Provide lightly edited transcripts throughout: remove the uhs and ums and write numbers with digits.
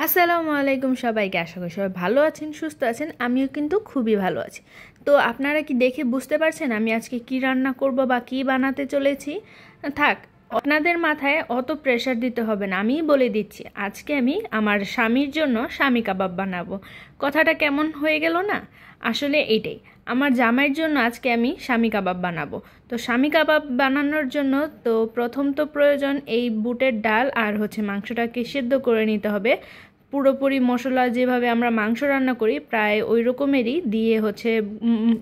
আসসালামু আলাইকুম সবাইকে। আশা করি সবাই ভালো আছেন, সুস্থ আছেন। আমিও কিন্তু খুবই ভালো আছি। তো আপনারা কি দেখে বুঝতে পারছেন আমি আজকে কি রান্না করব বা কি বানাতে চলেছি? থাক, আপনাদের মাথায় অত প্রেশার দিতে হবে না, আমিই বলে দিচ্ছি। আজকে আমি আমার স্বামীর জন্য স্বামী কাবাব বানাবো। কথাটা কেমন হয়ে গেল না? আসলে এইটাই, আমার জামাইয়ের জন্য আজকে আমি স্বামী কাবাব বানাবো। তো স্বামী কাবাব বানানোর জন্য তো প্রথম তো প্রয়োজন এই বুটের ডাল আর মাংসটাকে সেদ্ধ করে নিতে হবে। পুরোপুরি মশলা যেভাবে আমরা মাংস রান্না করি প্রায় ওই রকমেরই দিয়ে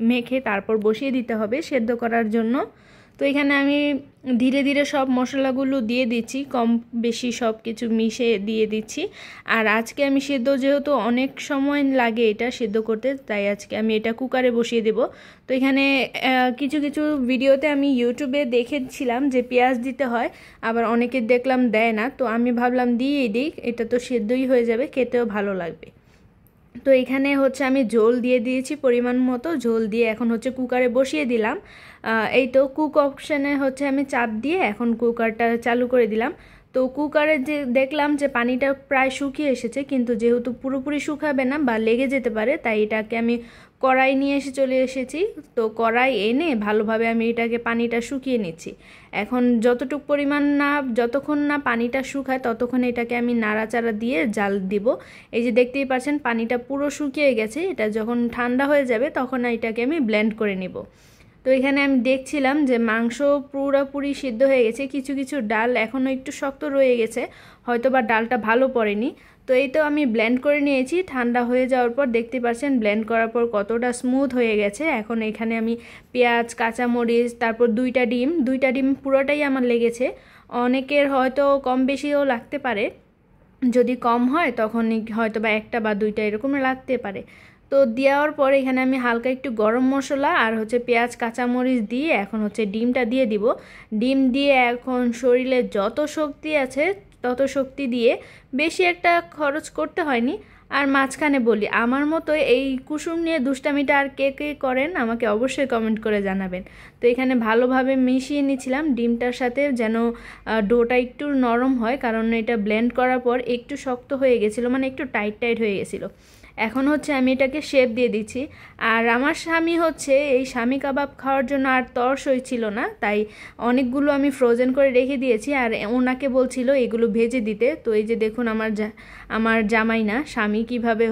মেখে তারপর বসিয়ে দিতে হবে সেদ্ধ করার জন্য। তো এখানে আমি ধীরে ধীরে সব মশলাগুলো দিয়ে দিচ্ছি, কম বেশি সব কিছু মিশে দিয়ে দিচ্ছি। আর আজকে আমি যেহেতু অনেক সময় লাগে এটা সেদ্ধ করতে, তাই আজকে আমি এটা কুকারে বসিয়ে দেব। তো এখানে কিছু কিছু ভিডিওতে আমি ইউটিউবে দেখেছিলাম যে পেঁয়াজ দিতে হয়, আবার অনেকে দেখলাম দেয় না। তো আমি ভাবলাম দিয়েই দিই, এটা তো সেদ্ধই হয়ে যাবে, খেতেও ভালো লাগবে। তো এখানে আমি ঝোল দিয়ে দিয়েছি, পরিমাণ মতো ঝোল দিয়ে এখন কুকারে বসিয়ে দিলাম। এই তো কুক অপশানে আমি চাপ দিয়ে এখন কুকারটা চালু করে দিলাম। তো কুকারে যে দেখলাম যে পানিটা প্রায় শুকিয়ে এসেছে, কিন্তু যেহেতু পুরোপুরি শুকাবে না বা লেগে যেতে পারে, তাই এটাকে আমি কড়াই নিয়ে চলে এসেছি। তো কড়াই এনে ভালোভাবে আমি এটাকে পানিটা শুকিয়ে নিচ্ছি। এখন যতক্ষণ না পানিটা শুকায় ততক্ষণ এটাকে আমি নাড়াচাড়া দিয়ে জাল দিব। এই যে দেখতেই পাচ্ছেন পানিটা পুরো শুকিয়ে গেছে। এটা যখন ঠান্ডা হয়ে যাবে তখন এটাকে আমি ব্লেন্ড করে নিব। তো এখানে আমি দেখছিলাম যে মাংস পুরোপুরি সিদ্ধ হয়ে গেছে, কিছু কিছু ডাল এখনও একটু শক্ত রয়ে গেছে, হয়তো বা ডালটা ভালো পড়েনি। তো এই তো আমি ব্লেন্ড করে নিয়েছি। ঠান্ডা হয়ে যাওয়ার পর দেখতে পাচ্ছেন ব্লেন্ড করার পর কতটা স্মুথ হয়ে গেছে। এখন এখানে আমি পেঁয়াজ, কাঁচামরিচ, তারপর দুইটা ডিম পুরোটাই আমার লেগেছে। অনেকের হয়তো কম বেশিও লাগতে পারে, যদি কম হয় তখন হয়তো বা একটা বা দুইটা এরকম লাগতে পারে। তো দেওয়ার পরে এখানে আমি হালকা একটু গরম মশলা আর পেঁয়াজ কাঁচামরিচ দিয়ে এখন ডিমটা দিয়ে দিব। ডিম দিয়ে এখন শরীরে যত শক্তি আছে তত শক্তি দিয়ে, বেশি একটা খরচ করতে হয়নি। আর মাঝখানে বলি, আমার মতো এই কুসুম নিয়ে দুষ্টামিটা আর কে কে করেন আমাকে অবশ্যই কমেন্ট করে জানাবেন। তো এখানে ভালোভাবে মিশিয়ে নিয়েছিলাম ডিমটার সাথে, যেন ডোটা একটু নরম হয়, কারণ এটা ব্লেন্ড করার পর একটু শক্ত হয়ে গেছিলো, মানে একটু টাইট টাইট হয়ে গেছিলো। এখন আমি এটাকে শেপ দিয়ে দিচ্ছি। আর আমার স্বামী এই স্বামী কাবাব খাওয়ার জন্য আর তর সইছিল না, তাই অনেকগুলো আমি ফ্রোজেন করে রেখে দিয়েছি আর ওনাকে বলছিল এগুলো ভেজে দিতে। তো এই যে দেখুন আমার জামাই না স্বামী কিভাবে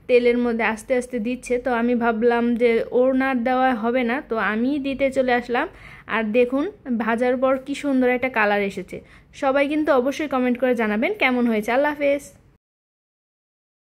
তেলের মধ্যে আস্তে আস্তে দিচ্ছে। তো আমি ভাবলাম যে ওর না দেওয়া হবে না, তো আমি দিতে চলে আসলাম। আর দেখুন ভাজার পর কি সুন্দর একটা কালার এসেছে। সবাই কিন্তু অবশ্যই কমেন্ট করে জানাবেন কেমন হয়েছে। আল্লাহ হাফেজ।